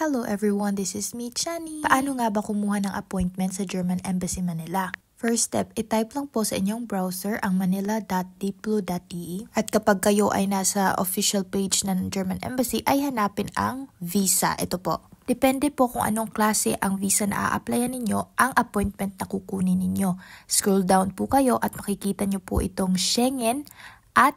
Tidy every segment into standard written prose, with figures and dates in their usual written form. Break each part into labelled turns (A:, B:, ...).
A: Hello everyone, this is me, Chani. Paano nga ba kumuha ng appointment sa German Embassy Manila? First step, i-type lang po sa inyong browser ang manila.diplo.de at kapag kayo ay nasa official page ng German Embassy ay hanapin ang visa. Ito po. Depende po kung anong klase ang visa na a-applyan ninyo, ang appointment na kukunin ninyo. Scroll down po kayo at makikita nyo po itong Schengen at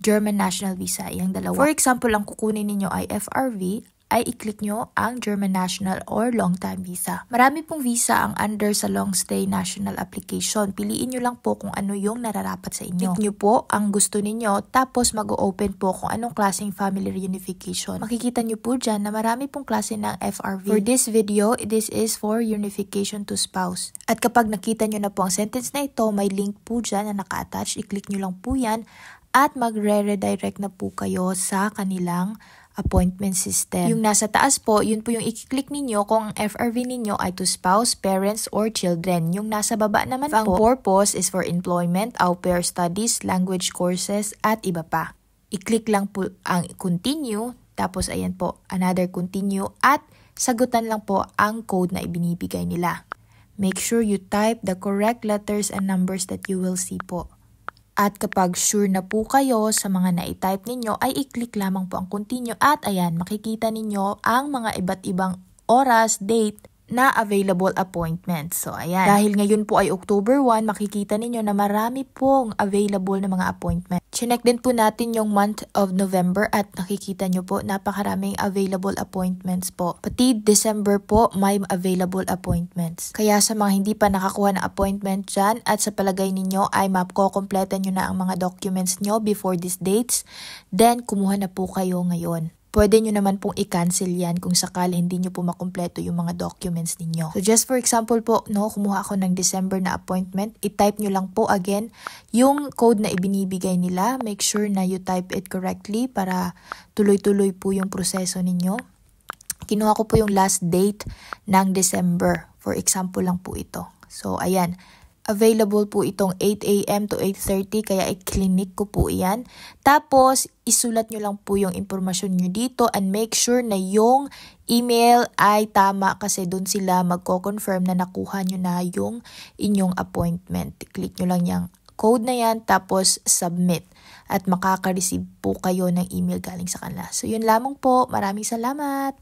A: German National Visa, yung dalawa. For example, ang kukunin ninyo ay FRV, ay i-click nyo ang German National or Long Time Visa. Marami pong visa ang under sa Long Stay National Application. Piliin nyo lang po kung ano yung nararapat sa inyo. Click nyo po ang gusto ninyo, tapos mag-open po kung anong klaseng family reunification. Makikita nyo po dyan na marami pong klase ng FRV. For this video, this is for unification to spouse. At kapag nakita nyo na po ang sentence na ito, may link po dyan na naka-attach. I-click nyo lang po yan at magre-redirect na po kayo sa kanilang appointment system. Yung nasa taas po, yun po yung i-click ninyo kung ang FRV ninyo ay to spouse, parents, or children. Yung nasa baba naman po, ang purpose is for employment, au pair studies, language courses, at iba pa. I-click lang po ang continue, tapos ayan po, another continue, at sagutan lang po ang code na ibinibigay nila. Make sure you type the correct letters and numbers that you will see po. At kapag sure na po kayo sa mga na-type ninyo, ay i-click lamang po ang continue at ayan, makikita ninyo ang mga iba't ibang oras, date na available appointments. So ayan, dahil ngayon po ay October 1, makikita ninyo na marami pong available na mga appointment. Chinek din po natin yung month of November at nakikita nyo po napakaraming available appointments po. Pati December po may available appointments. Kaya sa mga hindi pa nakakuha ng appointment dyan at sa palagay ninyo ay makukompleta nyo na ang mga documents nyo before these dates, then kumuha na po kayo ngayon. Pwede nyo naman pong i-cancel yan kung sakali hindi nyo po makumpleto yung mga documents ninyo. So just for example po, kumuha ako ng December na appointment, i-type nyo lang po again yung code na ibinibigay nila. Make sure na you type it correctly para tuloy-tuloy po yung proseso ninyo. Kinuha ko po yung last date ng December. For example lang po ito. So ayan. Available po itong 8 AM to 8:30 kaya i-clinic ko po iyan. Tapos, isulat nyo lang po yung impormasyon nyo dito and make sure na yung email ay tama kasi doon sila magko-confirm na nakuha nyo na yung inyong appointment. Click nyo lang yung code na yan tapos submit at makaka-receive po kayo ng email galing sa kanila. So, yun lamang po. Maraming salamat!